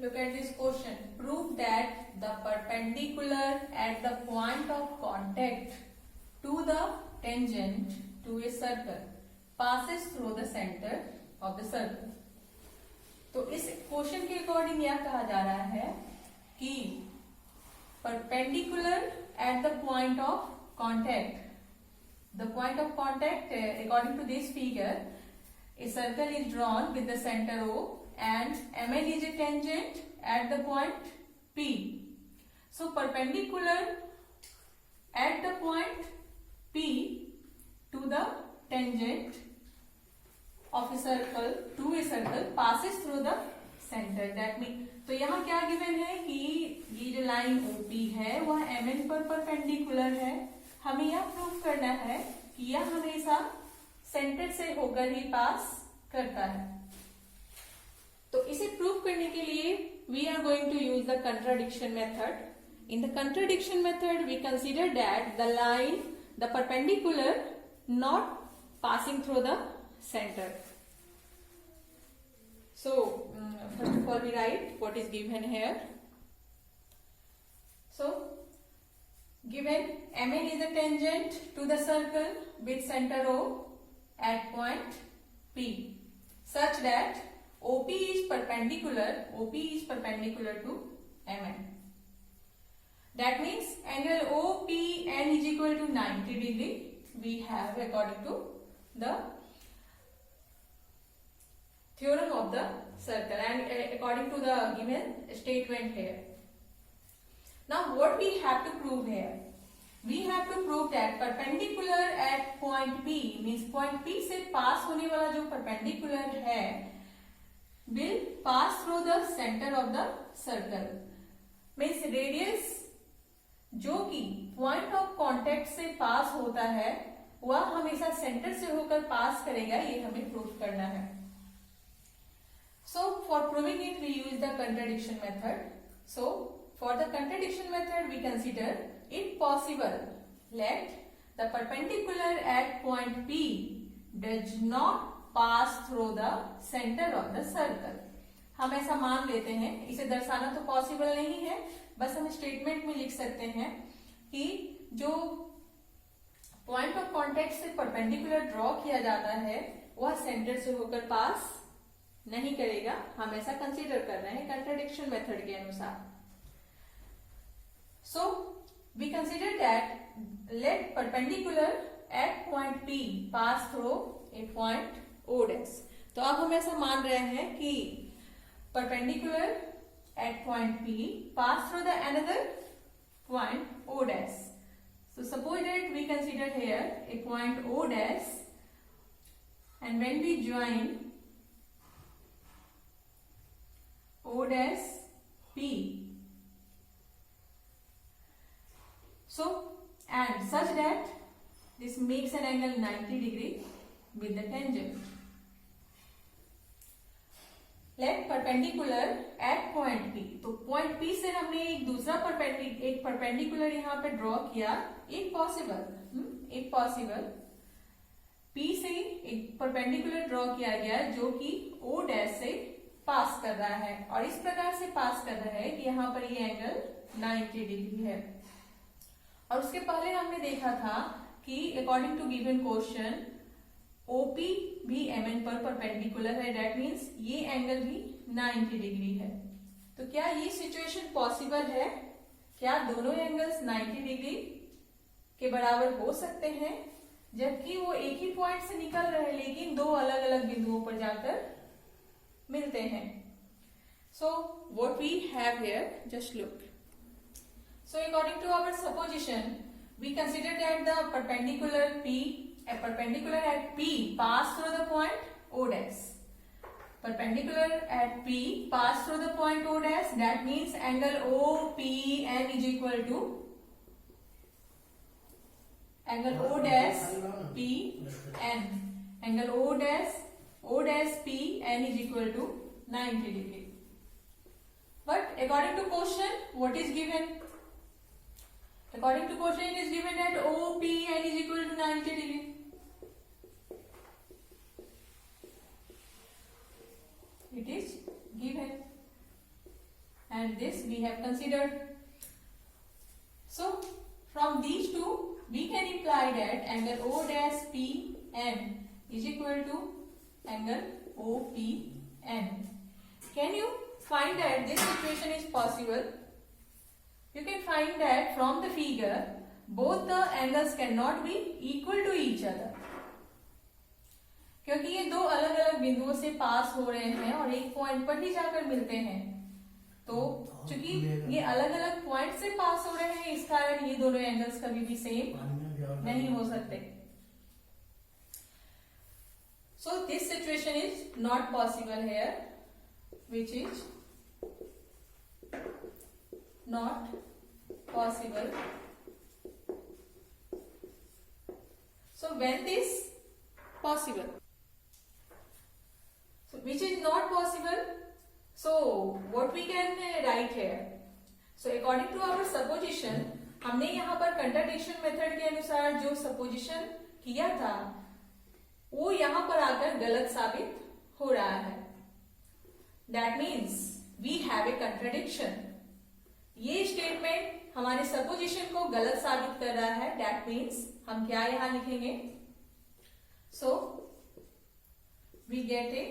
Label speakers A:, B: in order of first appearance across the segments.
A: Look at this question. Prove that the perpendicular at the point of contact to the tangent to a circle passes through the center of the circle. तो इस question के according यह कहा जा रहा है कि perpendicular at the point of contact. The point of contact, according to this figure, a circle is drawn with the center O and MN is a tangent at the point P. So perpendicular at the point P to the tangent of a circle to a circle passes through the center. That means तो यहाँ क्या given है कि ये जो line OP है वह MN पर परपेंडिकुलर है. हमें यह प्रूव करना है कि यह हमेशा सेंटर से होकर ही पास करता है. तो इसे प्रूव करने के लिए we are going to use the contradiction method. In the contradiction method we consider that the line the perpendicular not passing through the center. So first of all we write what is given here. So given MN is a tangent to the circle with center O at point P such that OP is perpendicular to MN. That means angle OPN is equal to 90 degree we have according to the theorem of the circle and according to the given statement here. Now what we have to prove here? We have to prove that perpendicular at point P means point P से पास होने वाला जो perpendicular है will pass through the center of the circle. Means radius जो कि point of contact से पास होता है वह हमेशा सेंटर से होकर पास करेगा, ये हमें प्रूव करना है. So for proving it we use the contradiction method. So for the contradiction method we consider if possible let the perpendicular at point P does not pass through the center of the circle. हम ऐसा मान लेते हैं, इसे दर्शाना तो possible नहीं है, बस हम स्टेटमेंट में लिख सकते हैं कि जो पॉइंट ऑफ कॉन्टेक्ट से परपेंडिकुलर ड्रॉ किया जाता है वह सेंटर से होकर पास नहीं करेगा. हम ऐसा कंसीडर करना है कंट्राडिक्शन मेथड के अनुसार. So we consider that let perpendicular at point P pass through a point O dash. तो अब हम ऐसा मान रहे हैं कि perpendicular at point P pass through the another point O dash. So suppose that we consider here a point O dash and when we join O dash P, so and such that this makes an angle 90 degree with the tangent. Let perpendicular at point P. तो point P से हमने एक दूसरा perpendicular यहाँ पे draw किया. एक possible P से एक परपेंडिकुलर ड्रॉ किया गया जो कि O डैश से पास कर रहा है और इस प्रकार से पास कर रहा है कि यहाँ पर ये एंगल 90 डिग्री है. और उसके पहले हमने देखा था कि according to given question OP भी MN पर परपेंडिकुलर है. दैट मीन्स ये एंगल भी 90 डिग्री है. तो क्या ये सिचुएशन पॉसिबल है? क्या दोनों एंगल्स 90 डिग्री के बराबर हो सकते हैं जबकि वो एक ही पॉइंट से निकल रहे हैं लेकिन दो अलग अलग बिंदुओं पर जाकर मिलते हैं. So what we have here, just look. So according to our supposition, we consider that the perpendicular at P pass through the point O dash. Perpendicular at P pass through the point O dash. That means angle OPN is equal to angle O dash PN. Angle O dash PN is equal to 90 degree. But according to question, what is given? According to question, it is given that OPN is equal to 90 degree. It is given. and this we have considered. So from these two we can imply that angle O dash PN is equal to angle OPN. Can you find that this equation is possible? You can find that from the figure both the angles cannot be equal to each other, क्योंकि ये दो अलग अलग बिंदुओं से पास हो रहे हैं और एक पॉइंट पर ही जाकर मिलते हैं। तो चूंकि ये अलग अलग पॉइंट से पास हो रहे हैं, इस कारण ये दोनों एंगल्स कभी भी सेम नहीं हो सकते। So this situation is not possible here, which is not possible. So when this possible? So which is not possible? So what we can write here? So according to our supposition, हमने यहाँ पर contradiction method के अनुसार जो supposition किया था वो यहाँ पर आकर गलत साबित हो रहा है। That means we have a contradiction. ये स्टेटमेंट हमारे सपोजिशन को गलत साबित कर रहा है। That means हम क्या यहाँ लिखेंगे? So we get a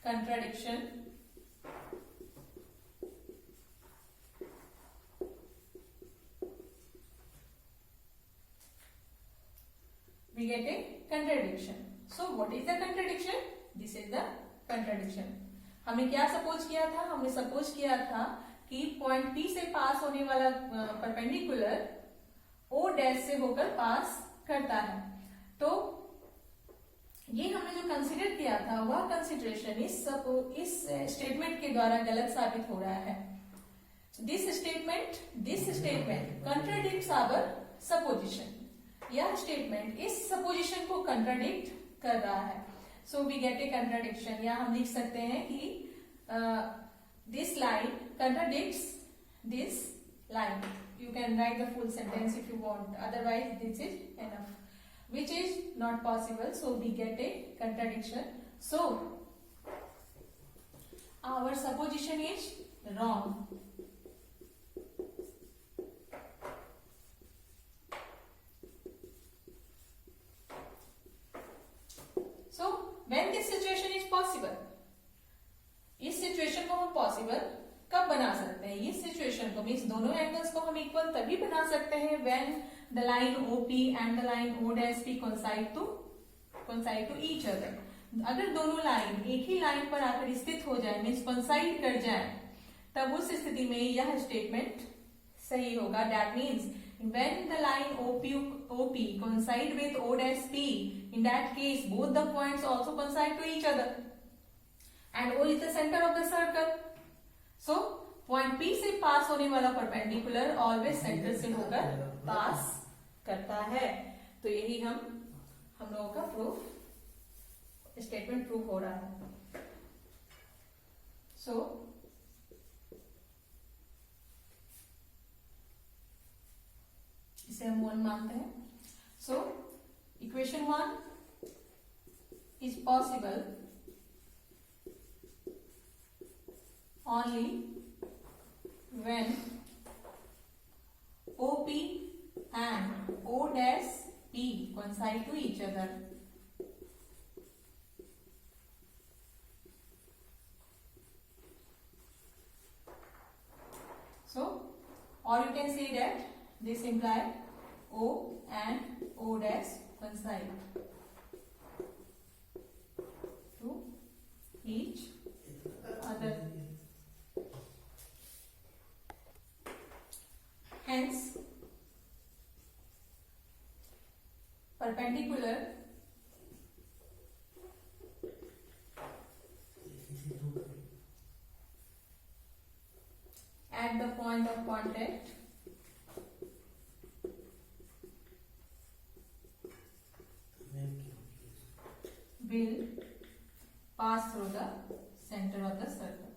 A: contradiction. We get a contradiction. So what is the contradiction? This is the contradiction. हमने क्या सपोज किया था? हमने सपोज किया था कि पॉइंट P से पास होने वाला परपेंडिकुलर O डैश से होकर पास करता है। तो ये हमने जो कंसीडर किया था वह कंसिडरेशन इस स्टेटमेंट के द्वारा गलत साबित हो रहा है। This statement contradicts our supposition. यह स्टेटमेंट इस सपोजिशन को कंट्राडिक्ट कर रहा है। So we get a contradiction, या हम लिख सकते हैं कि this line contradicts this line. You can write the full sentence if you want, otherwise this is enough, which is not possible. So we get a contradiction. So our supposition is wrong. So when this situation is possible, इस situation को हम possible कब बना सकते हैं? इस situation को means दोनों एंगल्स को हम इक्वल तभी बना सकते हैं when the line OP and the line O dash P coincide to each other. अगर दोनों लाइन एक ही लाइन पर आकर स्थित हो जाए, मीन्स coincide कर जाए, तब उस स्थिति में यह स्टेटमेंट सही होगा। That means when the line OP coincide with O dash P, in that case both the points also coincide to each other, and O is the center of the circle. So point P से पास होने वाला perpendicular always centre से होकर पास करता है। तो यही हम लोगों का प्रूफ स्टेटमेंट प्रूफ हो रहा है। सो इसे हम 1 मानते हैं। So equation 1 is possible only when OP and O dash P coincide to each other. So, or you can say that this implies O and O dash coincide to each other. Hence, perpendicular at the point of contact will pass through the center of the circle.